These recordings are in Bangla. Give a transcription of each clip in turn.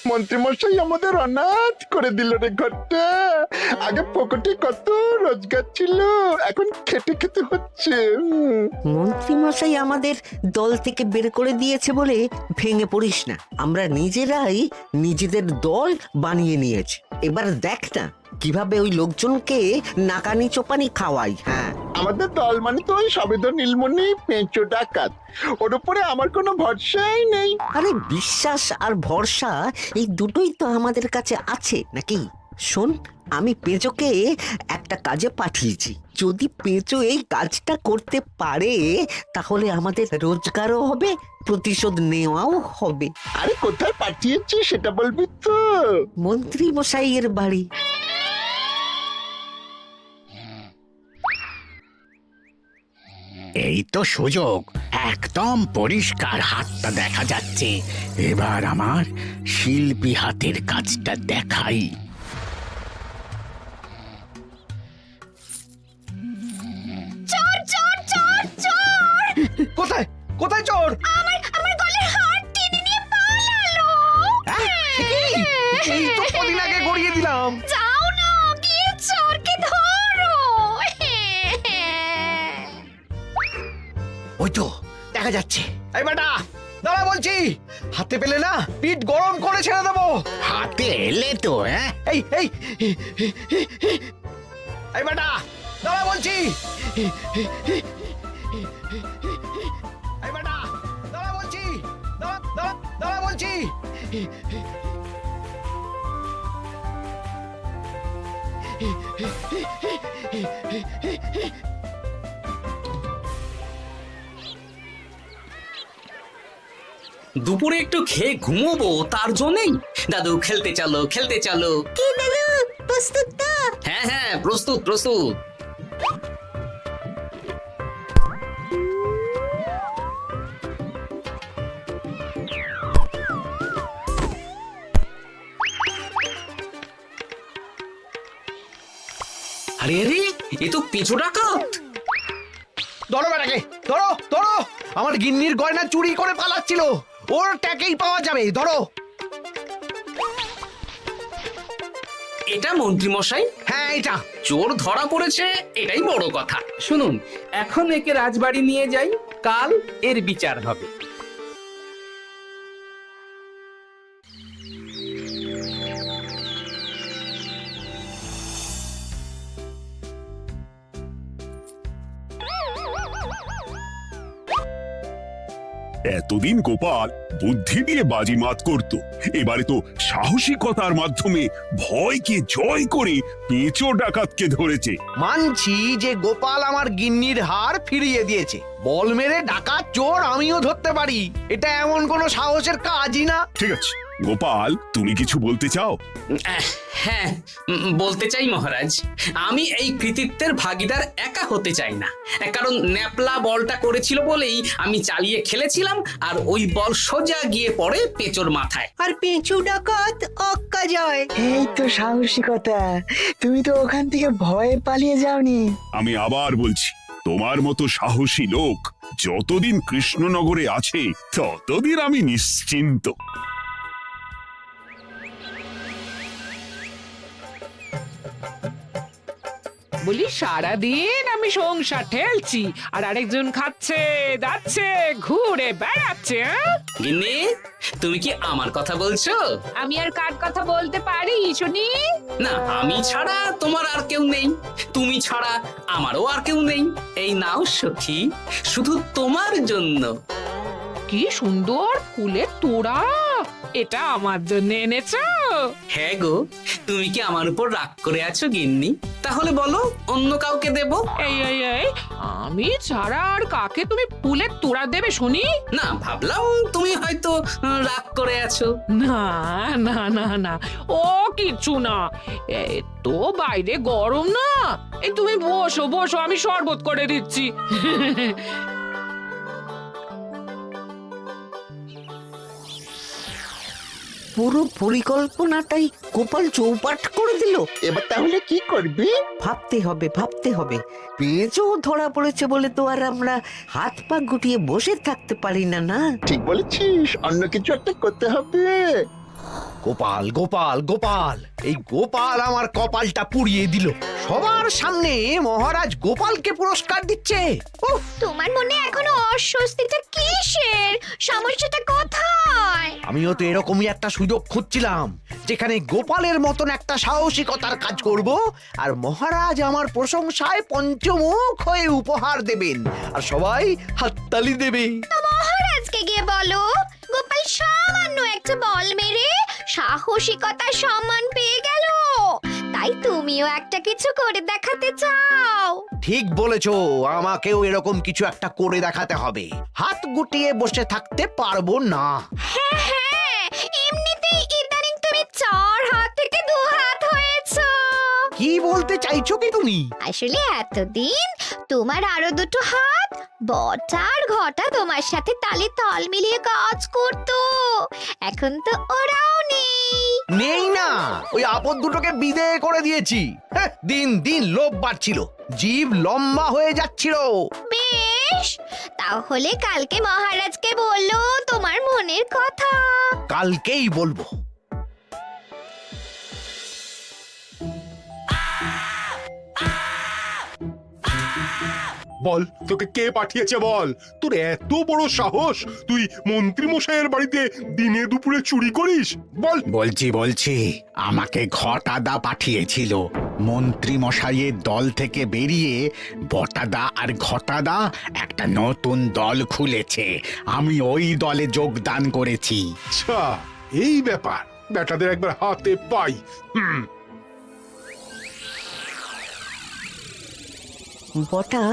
মন্ত্রীমশাই আমাদের অনাথ করে দিল রে ঘরটা। আগে পকেটে কত রোজগার ছিল, এখন খেটে খেতে হচ্ছে। মন্ত্রী মশাই আমাদের দল থেকে বের করে দিয়েছে বলে ভেঙে পড়িস না। আমরা নিজেরাই নিজেদের দল বানিয়ে নিয়েছি। এবার দেখ না কিভাবে ওই লোকজনকে নাকানি চোপানি খাওয়াই। হ্যাঁ, আমাদের দল মানে তো ওই সবেদন নীলমণি পেঁচো ডাকাত, ওর উপরে আমার কোনো ভরসাই নেই। আরে বিশ্বাস আর ভরসা এই দুটোই তো আমাদের কাছে আছে নাকি? শোন, আমি পেঁচোকে একটা কাজে পাঠিয়েছি। যদি পেঁচো এই কাজটা করতে পারে তাহলে আমাদের রোজগারও হবে, প্রতিশোধ নেওয়াও হবে। আরে কোথায় পাঠিয়েছি সেটা বলবি তো? মন্ত্রী মশাইয়ের বাড়ি। এই তো সুযোগ, একদম পরিষ্কার হাতটা দেখা যাচ্ছে। এবার আমার শিল্পী হাতের কাজটা দেখাই। চোর চোর চোর চোর! কোথায় কোথায় চোর? আমার গলার হার টেনে নিয়ে পালালো। এই তো কদিন আগে গড়িয়ে দিলাম। যাও না, গিয়ে চোরকে ধরো। ওই তো দেখা যাচ্ছে। এই বেটা দাঁড়া বলছি, হাতে পেলে না পিঠ গরম করে ছেড়ে দেবো। হাতে এলে তো এই এই এই বেটা দাঁড়া বলছি। এই বেটা দাঁড়া বলছি, দাঁড়া বলছি। দুপুরে একটু খেয়ে ঘুমোবো, তার জন্যই। দাদু খেলতে চলো, খেলতে চলো। কি দাদু, প্রস্তুত তো? হ্যাঁ হ্যাঁ, প্রস্তুত প্রস্তুত। আরে আরে, এ তো পিছু ডাকাত। ধরো বেটাকে, ধরো ধরো। আমার গিন্নির গয়না চুরি করে পালাচ্ছিল, ওর ট্যাকেই পাওয়া যাবে। ধরো। এটা মন্ত্রী মশাই, হ্যাঁ এটা। চোর ধরা পড়েছে, এটাই বড় কথা। শুনুন, এখন একে রাজবাড়ি নিয়ে যাই, কাল এর বিচার হবে। এতদিন গোপাল বুদ্ধি দিয়ে বাজিমাত করত, এবারে তো সাহসিকতার মাধ্যমে ভয়কে জয় করে পেঁচো ডাকাতকে ধরেছে। মানছি যে গোপাল আমার গিন্নির হার ফিরিয়ে দিয়েছে। বল মেরে ডাকাত চোর আমিও ধরতে পারি, এটা এমন কোনো সাহসের কাজই না। ঠিক আছে গোপাল, তুমি কিছু বলতে চাও? হ্যাঁ, বলতে চাই মহারাজ, আমি এই কৃতিত্বের ভাগীদার একা হতে চাই না। কারণ ন্যাপলা বলটা করেছিল বলেই আমি চালিয়ে খেলেছিলাম, আর ওই বল সোজা গিয়ে পড়ে পেঁচোর মাথায়। আর পেঁচু ডাকাত অক্কা যায়। এই তো সাহসিকতা, তুমি তো ওখান থেকে ভয়ে পালিয়ে যাওনি। আমি আবার বলছি, তোমার মতো সাহসী লোক যতদিন কৃষ্ণনগরে আছে ততদিন আমি নিশ্চিন্ত। বলি সারাদিন আমি সংসার ঠেলছি আর আরেকজন খাচ্ছে যাচ্ছে ঘুরে বেড়াচ্ছে। গিন্নি, তুমি কি আমার কথা বলছো? আমি আর কার কথা বলতে পারি শুনি? না, আমি ছাড়া তোমার আর কেউ নেই, তুমি ছাড়া আমারও আর কেউ নেই। এই নাও সখী, শুধু তোমার জন্য। কি সুন্দর ফুলের তোড়া, এটা আমার জন্য এনেছো? হ্যাঁ গো, তুমি কি আমার উপর রাগ করে আছো গিন্নি? তাহলে বলো, অন্য কাউকে দেব? এই এই এই, আমি ছাড়া আর কাকে তুমি ফুলের তোড়া দেবে শুনি? না, ভাবলাম তুমি হয়তো রাগ করে আছো। না না না না, ও কিছু না। এই তো বাইরে গরম না, এই তুমি বসো বসো, আমি শরবত করে দিচ্ছি। পুরো পরিকল্পনাটাই গোপাল চৌপাট করে দিল। এবার তাহলে কি করবি? ভাবতে হবে, ভাবতে হবে। পেঁচো ধরা পড়েছে বলে তো আর আমরা হাত পা গুটিয়ে বসে থাকতে পারি না। না, ঠিক বলেছিস, অন্য কিছু একটা করতে হবে। গোপাল গোপাল গোপাল, এই গোপাল আমার কপালটা পুড়িয়ে দিল। সবার সামনে মহারাজ গোপালকে পুরস্কার দিচ্ছে। উফ, তোমার মনে এখনো অস্বস্তিটা কিসের? সমস্যাটা কোথায়? আমিও তো এরকমই একটা সুযোগ খুঁজছিলাম, যেখানে গোপালের মতন একটা সাহসিকতার কাজ করব, আর মহারাজ আমার প্রশংসায় পঞ্চমুখ হয়ে উপহার দেবেন, আর সবাই হাততালি দেবে। মহারাজকে গিয়ে বলো গোপাল সামান্য একটা বল মেরে সাহসিকতার সম্মান পেয়ে গেল, তাই তুমিও একটা কিছু করে দেখাতে চাও। ঠিক বলেছো, আমাকেও এরকম কিছু একটা করে দেখাতে হবে। হাত গুটিয়ে বসে থাকতে পারবো না। হ্যাঁ হ্যাঁ, এমনিতেই ইদানিং তুমি 4 হাত থেকে 2 হাত হয়েছো। কি বলতে চাইছো কি তুমি? আসলে এতদিন তোমার আরো 2টো হাত বটা আর ঘটা তোমার সাথে তালে তাল মিলিয়ে কাজ করতো, এখন তো ওরাও নেই। নেই না, ওই আপদ দুটোকে বিদেয় করে দিয়েছি। হ্যাঁ, দিন দিন লোভ বাড়ছিল, জীব লম্বা হয়ে যাচ্ছিল। বেশ, তাহলে কালকে মহারাজকে বললো তোমার মনের কথা। কালকেই বলবো। বল, তোকে কে পাঠিয়েছে বল? তোর এত বড় সাহস, তুই মন্ত্রী মশাইয়ের বাড়িতে দিনে দুপুরে চুরি করিস? বল। বলছি আমাকে ঘটাদা পাঠিয়েছিল। মন্ত্রী মশাইয়ের দল থেকে বেরিয়ে বটাদা আর ঘটাদা একটা নতুন দল খুলেছে, আমি ওই দলে যোগদান করেছি। আচ্ছা, এই ব্যাপার। বেটাদের একবার হাতে পাই। বটা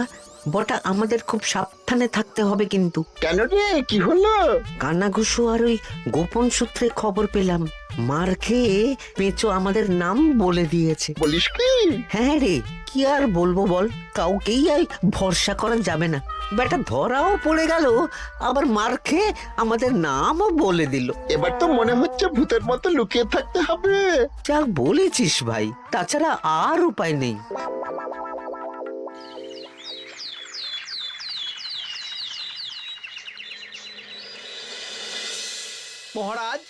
বটা আমাদের খুব সাবধানে থাকতে হবে কিন্তু। কেন রে, কি হলো? কানাঘুষো আর ওই গোপন সূত্রে খবর পেলাম, মার খেয়ে পেঁচো আমাদের নাম বলে দিয়েছে। বলিস কি? হ্যাঁ রে, কি আর বলবো বল, কাউকেই আর ভরসা করা যাবে না। বেটা ধরাও পড়ে গেল, আবার মার খেয়ে আমাদের নামও বলে দিল। এবার তো মনে হচ্ছে ভূতের মতো লুকিয়ে থাকতে হবে। যা বলেছিস ভাই, তাছাড়া আর উপায় নেই। মহারাজ,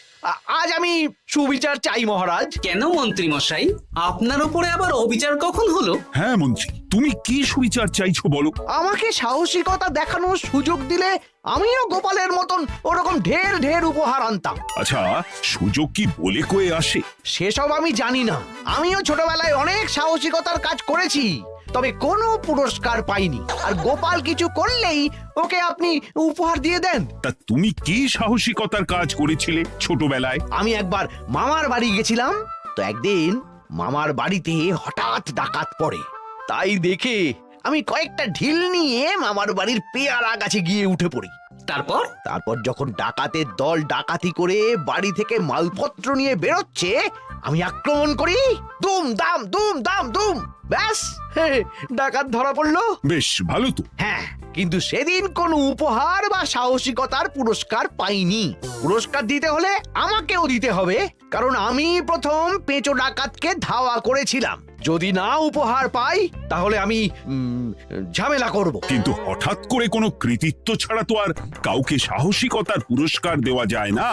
আজ আমি সুবিচার চাই মহারাজ। কেন মন্ত্রী মশাই, আপনার উপরে আবার অবিচার কখন হলো? হ্যাঁ মন্ত্রী, তুমি কি সুবিচার চাইছো বলো? আমাকে সাহসিকতা দেখানোর সুযোগ দিলে আমিও গোপালের মতন ওরকম ঢের ঢের উপহার আনতাম। আচ্ছা, সুযোগ কি বলে কয়ে আসে? সেসব আমি জানি না। আমিও ছোটবেলায় অনেক সাহসিকতার কাজ করেছি, তবে কোনো পুরস্কার পাইনি। আর গোপাল কিছু করলেই ওকে আপনি উপহার দিয়ে দেন। তা তুমি কি সাহসিকতার কাজ করেছিলে ছোটবেলায়? আমি একবার মামার বাড়ি গেছিলাম, তো একদিন মামার বাড়িতে হঠাৎ ডাকাত পড়ে। তাই দেখে আমি কয়েকটা ঢিল নিয়ে মামার বাড়ির পেয়ারা গাছে গিয়ে উঠে পড়ি। তারপর যখন ডাকাতের দল ডাকাতি করে বাড়ি থেকে মালপত্র নিয়ে বেরোচ্ছে, আমি আক্রমণ করি। দুম দাম দুম দাম দুম, ব্যাস, ডাকাত ধরা পড়লো। বেশ ভালো তো। হ্যাঁ, কিন্তু সেদিন কোনো উপহার বা সাহসিকতার পুরস্কার পাইনি। পুরস্কার দিতে হলে আমাকেও দিতে হবে, কারণ আমি প্রথম পেঁচো ডাকাতকে ধাওয়া করেছিলাম। যদি না উপহার পাই তাহলে আমি ঝামেলা করব। কিন্তু হঠাৎ করে কোনো কৃতিত্ব ছাড়া তো আর কাউকে সাহসিকতার পুরস্কার দেওয়া যায় না।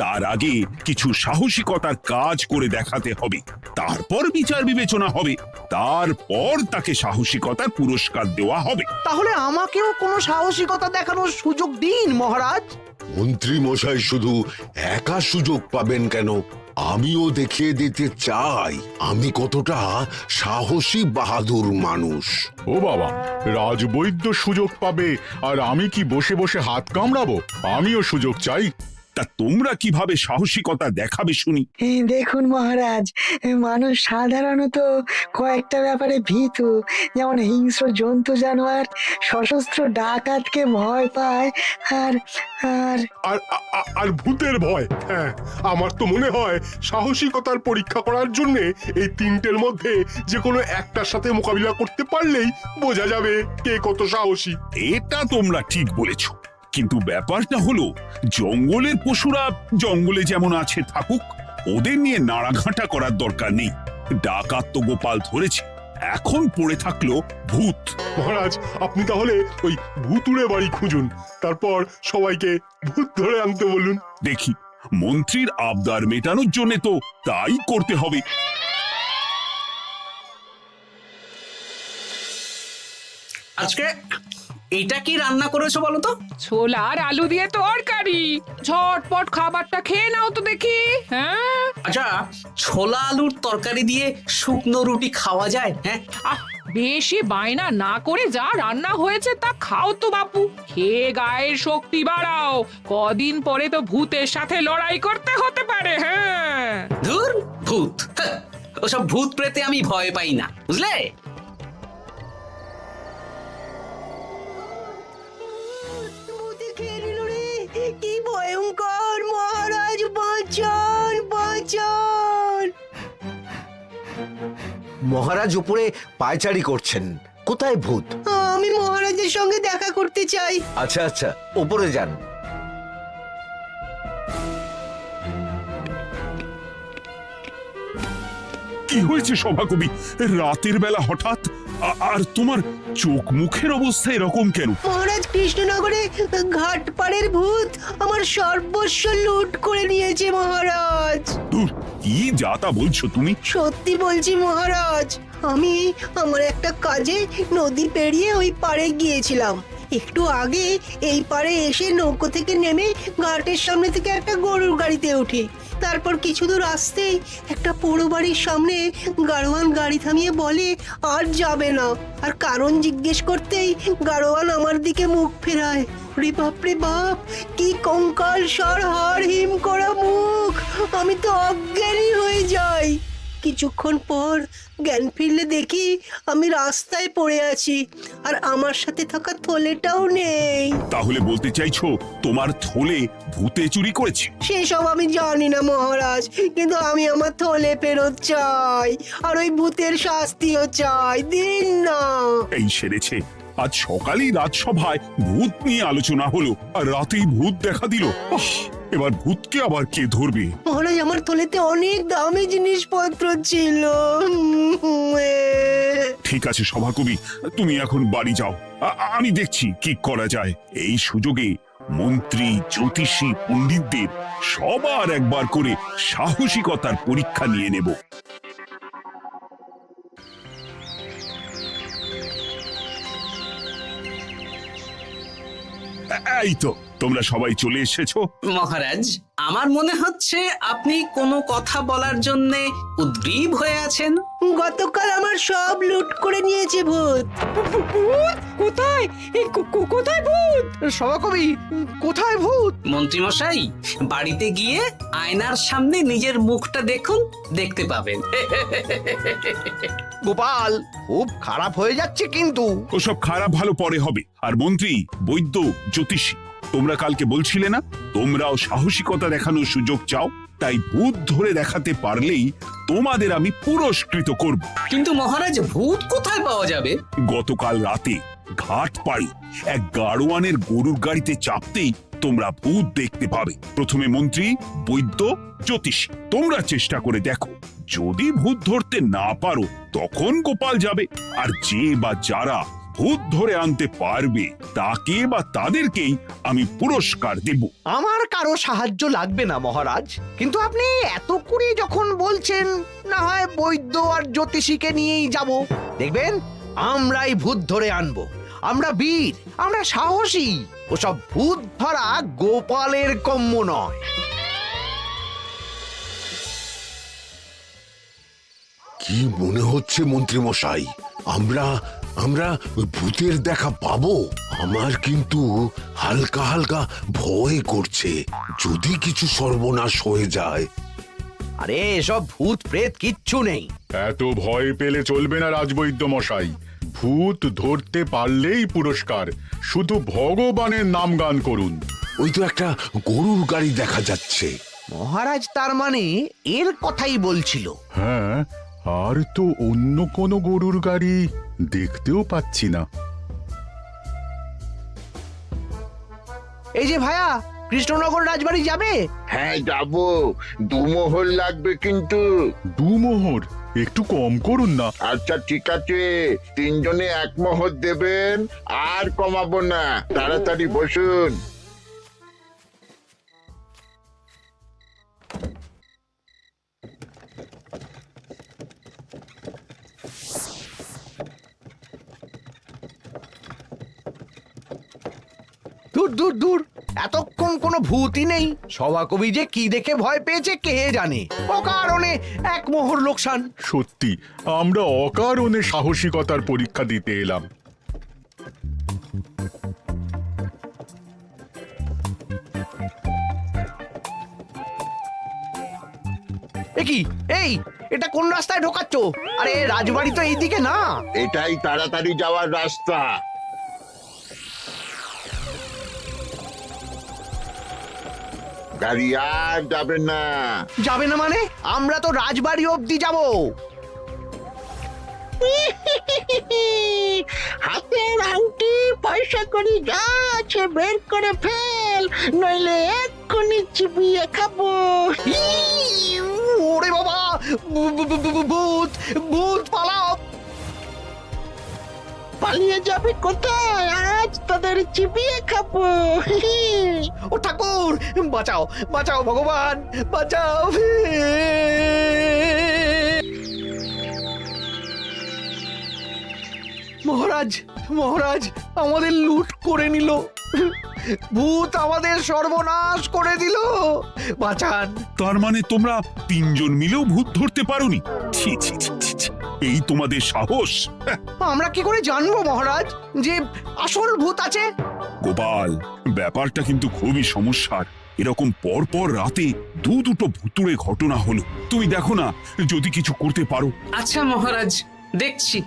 তার আগে কিছু সাহসিকতার কাজ করে দেখাতে হবে, তারপর বিচার বিবেচনা হবে, তারপর তাকে সাহসিকতার পুরস্কার দেওয়া হবে। তাহলে আমাকেও কোনো সাহসিকতা দেখানোর সুযোগ দিন মহারাজ। মন্ত্রী মশাই শুধু একা সুযোগ পাবেন কেন, আমিও দেখিয়ে দিতে চাই আমি কতটা সাহসী বাহাদুর মানুষ। ও বাবা, রাজবৈদ্য সুযোগ পাবে আর আমি কি বসে বসে হাত কামড়াবো? আমিও সুযোগ চাই। তা তোমরা কিভাবে সাহসিকতা দেখাবে শুনি? দেখুন মহারাজ, মানুষ সাধারণত কয়েকটা ব্যাপারে ভীতু, যেমন হিংস্র জন্তু জানোয়ার, সশস্ত্র ডাকাতকে ভয় পায়, আর আর আর ভূতের ভয়। হ্যাঁ, আমার তো মনে হয় সাহসিকতার পরীক্ষা করার জন্য এই তিনটের মধ্যে যে কোনো একটার সাথে মোকাবিলা করতে পারলেই বোঝা যাবে কে কত সাহসী। এটা তোমরা ঠিক বলেছো, কিন্তু ব্যাপারটা হলো জঙ্গলের পশুরা জঙ্গলে যেমন আছে থাকুক, ওদের নিয়ে নাড়াঘাটা করার দরকার নেই। ডাকাত তো গোপাল ধরেছে, এখন পড়ে থাকলো ভূত। মহারাজ, আপনি তাহলে ওই ভূতুড়ে বাড়ি খুঁজুন, তারপর সবাইকে ভূত ধরে আনতে বলুন। দেখি মন্ত্রীর আবদার মেটানোর জন্য তো তাই করতে হবে। আজকে এটা কি রান্না করেছো বলো তো? ছোলা আর আলু দিয়ে তরকারি, ঝটপট খাবারটা খেয়ে নাও তো দেখি। হ্যাঁ, আচ্ছা, ছোলা আলুর তরকারি দিয়ে শুকনো রুটি খাওয়া যায়? হ্যাঁ, আহ বেশি বায়না না করে যা রান্না হয়েছে তা খাও তো বাপু, খেয়ে গায়ের শক্তি বাড়াও, কদিন পরে তো ভূতের সাথে লড়াই করতে হতে পারে। হ্যাঁ, ধুর ভূত, হ্যাঁ, ওসব ভূত প্রেতে আমি ভয় পাই না, বুঝলে? কি ভয়ঙ্কর! মহারাজ বাঁচান, বাঁচান! মহারাজ উপরে পায়চারি করছেন, কোথায় ভূত? আমি মহারাজের সঙ্গে দেখা করতে চাই। আচ্ছা আচ্ছা, উপরে যান। কি হয়েছে সভাকবি? রাতের বেলা হঠাৎ আর তোমার চোখ মুখের অবস্থা এরকম কেন? মহারাজ, কৃষ্ণনগরে ঘাটপাড়ের ভূত আমার সর্বস্ব লুট করে নিয়েছে মহারাজ। ধুর, কি যা তা বলছো তুমি? সত্যি বলছি মহারাজ, আমি আমার একটা কাজে নদী পেরিয়ে ওই পাড়ে গিয়েছিলাম। একটু আগে এই পাড়ে এসে নৌকো থেকে নেমে ঘাটের সামনে থেকে একটা গরুর গাড়িতে উঠি। তারপর কিছু দূর আসতেই একটা পোড়ো বাড়ির সামনে গাড়োয়ান গাড়ি থামিয়ে বলে আর যাবে না। আর কারণ জিজ্ঞেস করতেই গাড়োয়ান আমার দিকে মুখ ফেরায়। রে বাপ রে বাপ, কি কঙ্কাল সার হাড় হিম করা মুখ! আমি তো অজ্ঞানী হয়ে যাই। কিছুক্ষণ পর জ্ঞান ফিরলে দেখি আমি রাস্তায় পড়ে আছি, আর আমার সাথে থাকা থলেটাও নেই। তাহলে বলতে চাইছো তোমার থলে ভূতে চুরি করেছে? সেসব আমি জানি না মহারাজ, কিন্তু আমি আমার থলে ফেরত চাই, আর ওই ভূতের শাস্তিও চাই। দিন না। এই সেরেছে, আজ সকালেই রাজসভায় ভূত নিয়ে আলোচনা হলো, আর রাতেই ভূত দেখা দিল। এবার ভূতকে আবার কে ধরবে? মহারাজ, আমার থলেতে অনেক দামি জিনিসপত্র ছিল। ঠিক আছে সভাকবি, তুমি এখন বাড়ি যাও, আমি দেখছি কি করা যায়। এই সুযোগে মন্ত্রী, জ্যোতিষী, পণ্ডিতদের সবার একবার করে সাহসিকতার পরীক্ষা নিয়ে নেব। এই তো তোমরা সবাই চলে এসেছো। মহারাজ, আমার মনে হচ্ছে আপনি কোনো কথা বলার জন্য উদ্গ্রীব হয়ে আছেন। গতকাল আমার সব লুট করে নিয়েছে ভূত। কোথায়? কোথায় ভূত? সভাকবি, কোথায় ভূত? মন্ত্রী মশাই, বাড়িতে গিয়ে আয়নার সামনে নিজের মুখটা দেখুন, দেখতে পাবেন। গোপাল, খুব খারাপ হয়ে যাচ্ছে কিন্তু। ওসব খারাপ ভালো পরে হবে। আর মন্ত্রী, বৈদ্য, জ্যোতিষী, তোমরা কালকে বলছিলে না তোমরাও সাহসিকতা দেখানোর সুযোগ চাও? তাই ভূত ধরে দেখাতে পারলেই তোমাদের আমি পুরস্কৃত করব। কিন্তু মহারাজ, ভূত কোথায় পাওয়া যাবে? গতকাল রাতে ঘাট পাড়ি এক গাড়োয়ানের গরুর গাড়িতে চাপতেই তোমরা ভূত দেখতে পাবে। প্রথমে মন্ত্রী, বৈদ্য, জ্যোতিষী, তোমরা চেষ্টা করে দেখো। যদি ভূত ধরতে না পারো তখন গোপাল যাবে, আর যে বা যারা ভূত ধরে আনতে পারবে তাকে বা তাদেরকেই আমি পুরস্কার দেব। আমার কারো সাহায্য লাগবে না মহারাজ, কিন্তু আপনি এত করে যখন বলছেন, না হয় বৈদ্য আর জ্যোতিষীকে নিয়েই যাব। দেখবেন আমরাই ভূত ধরে আনবো। আমরা বীর, আমরা সাহসী। ওসব ভূত ধরা গোপালের কম্য নয়। কি মনে হচ্ছে মন্ত্রী মশাই, আমরা আমরা ওই ভূতের দেখা পাবো? আমার কিন্তু হালকা হালকা ভয় করছে, যদি কিছু সর্বনাশ হয়ে যায়। আরে এসব ভূত প্রেত কিচ্ছু নেই। এত ভয় পেলে চলবে না রাজবৈদ্য মশাই। ভূত ধরতে পারলেই পুরস্কার, শুধু ভগবানের নাম গান করুন। ওই তো একটা গরুর গাড়ি দেখা যাচ্ছে। মহারাজ তার মানে এর কথাই বলছিল। হ্যাঁ, আর তো অন্য কোনো গরুর গাড়ি দেখতেও পাচ্ছি না। এই যে ভায়া, কৃষ্ণনগর রাজবাড়ি যাবে? হ্যাঁ যাবো, 2 মোহর লাগবে কিন্তু। 2 মোহর একটু কম করুন না। আচ্ছা ঠিক আছে, 3 জনে 1 মোহর দেবেন, আর কমাবো না। তাড়াতাড়ি বসুন। দূর দূর দূর, এতক্ষণ কোনো ভূতই নেই। সভাকবি যে কি দেখে ভয় পেয়েছে কে জানে। অকারণে এক মোহর লোকসান। সত্যি আমরা অকারণে সাহসিকতার পরীক্ষা দিতে এলাম। কি এই, এটা কোন রাস্তায় ঢোকাচ্ছ? আরে রাজবাড়ি তো এইদিকে না। এটাই তাড়াতাড়ি যাওয়ার রাস্তা। গাড়ি আর যাবে না। যাবে না মানে? আমরা তো রাজবাড়ি অবধি যাব। হাতের আংটি পয়সা করি যা আছে বের করে ফেল, নইলে এক্ষুনি চিবিয়ে খাবো। ওরে বাবা, ভূত ভূত, পালাও। পালিয়ে যাবে কোথায়? আজ তোদের চিবিয়ে খাবো। ও ঠাকুর, বাঁচাও বাঁচাও ভগবান, বাঁচাও। মহারাজ মহারাজ, আমাদের লুট করে নিল। ভূত আমাদের সর্বনাশ করে দিল, বাঁচান। তার মানে তোমরা তিনজন মিলেও ভূত ধরতে পারোনি? ছি ছি ছি ছি ছি, এই তোমাদের সাহস! আমরা কি করে জানবো মহারাজ যে আসল ভূত আছে? গোপাল, ব্যাপারটা কিন্তু খুবই সমস্যার। এরকম পর পর রাতে দুটো ভুতুড়ে ঘটনা হলো। তুমি দেখো না যদি কিছু করতে পারো। আচ্ছা মহারাজ, দেখছি।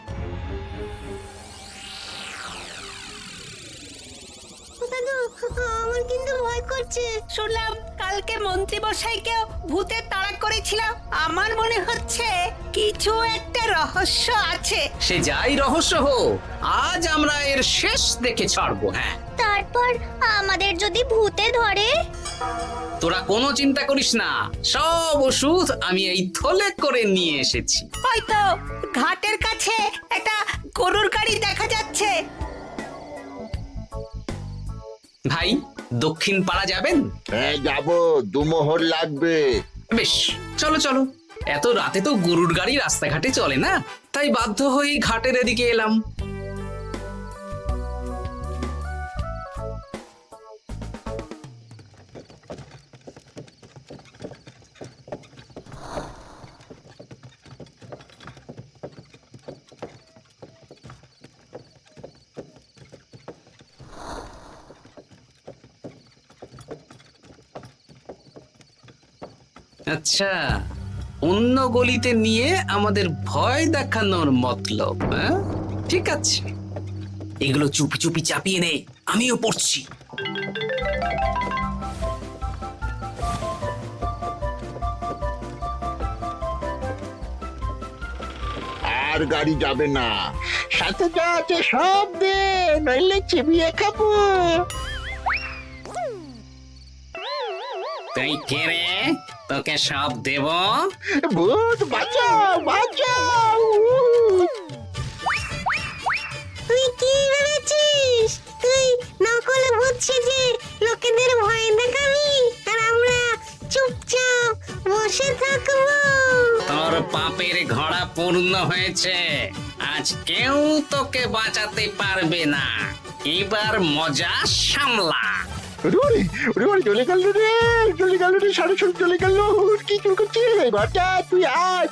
আমার কিন্তু ভয় করছে। শুনলাম কালকে মন্ত্রী মশাইকেও ভূতের তাড়া করেছিলাম। আমার মনে হচ্ছে কিছু একটা রহস্য আছে। সে যাই রহস্য হোক, আজ আমরা এর শেষ দেখে ছাড়বো। হ্যাঁ, তারপর আমাদের যদি ভূতে ধরে? তোরা কোনো চিন্তা করিস না, সব ওষুধ আমি এই থলে করে নিয়ে এসেছি। হয়তো ঘাটের কাছে একটা গরুর গাড়ি দেখা যাচ্ছে। ভাই, দক্ষিণ পাড়া যাবেন? হ্যাঁ যাবো, 2 মোহর লাগবে। বেশ, চলো চলো। এত রাতে তো গরুর গাড়ি রাস্তাঘাটে চলে না, তাই বাধ্য হয়ে ঘাটের এদিকে এলাম। আচ্ছা, অন্য গলিতে নিয়ে আমাদের ভয় দেখানোর মতলব? হ্যাঁ, ঠিক আছে, এগুলো চুপি চুপি চাপিয়ে নে, আমিও পড়ছি। আর গাড়ি যাবে না। সাথে যা আছে সব দে, নইলে চিবিয়ে খাবো। তুই কে রে? তোকে সব দেব? ভূত বাঁচাও বাঁচাও। তুই কি ভেবেছিস? তুই নকল ভূত সেজে লোকেদের ভয় দেখাবি, আর আমরা চুপচাপ বসে থাকবো? তোর পাপের ঘোড়া পূর্ণ হয়েছে, আজ কেউ তোকে বাঁচাতে পারবে না। এবার মজা সামলা। চলে গেল রে, চলে গেল রে, সাড়ে চলে গেল। কি চুল করছিস বাচ্চা? তুই আয়।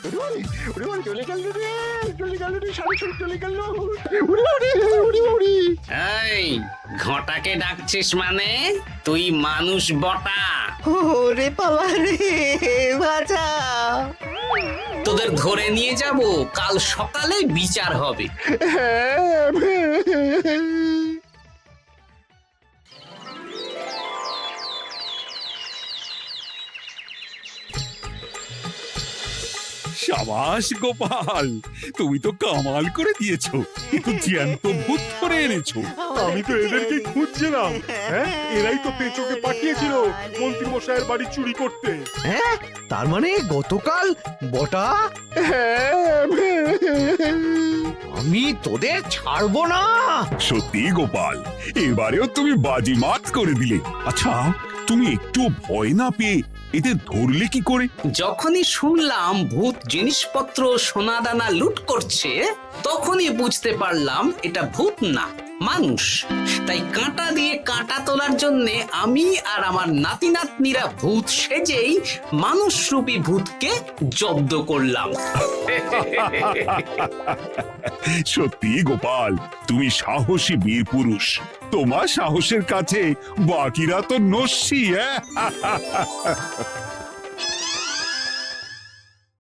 চলে গেল রে, চলে গেল রে, সাড়ে চলে গেল। এই ঘটাকে ডাকছিস মানে? তুই মানুষ বটা। ওরে বাবা রে, বাঁচাও। তোদের ধরে নিয়ে যাব, কাল সকালে বিচার হবে। সাবাস গোপাল, তুমি তো কামাল করে দিয়েছো। কিন্তু জ্যান্ত ভূত ধরে এনেছো। আমি তো এদেরকে খুঁজছিলাম। হ্যাঁ, এরাই তো পেঁচোকে পাঠিয়েছিল মন্ত্রী মশাইয়ের বাড়ি চুরি করতে। হ্যাঁ, তার মানে গতকাল বটা। আমি তোদের ছাড়বো না। সত্যি গোপাল, এবারেও তুমি বাজিমাত করে দিলে। আচ্ছা, তুমি একটু ভয় না পেয়ে এদের ধরলে কি করে? যখনই শুনলাম ভূত জিনিসপত্র সোনাদানা লুট করছে, তখনই বুঝতে পারলাম এটা ভূত না, মানুষ। তাই কাঁটা দিয়ে কাঁটা তোলার জন্যে আমি আর আমার নাতি নাতনিরা ভূত সেজেই মানুষরূপী ভূতকে জব্দ করলাম। সত্যি গোপাল, তুমি সাহসী বীর পুরুষ। তোমার সাহসের কাছে বাকিরা তো নস্যি।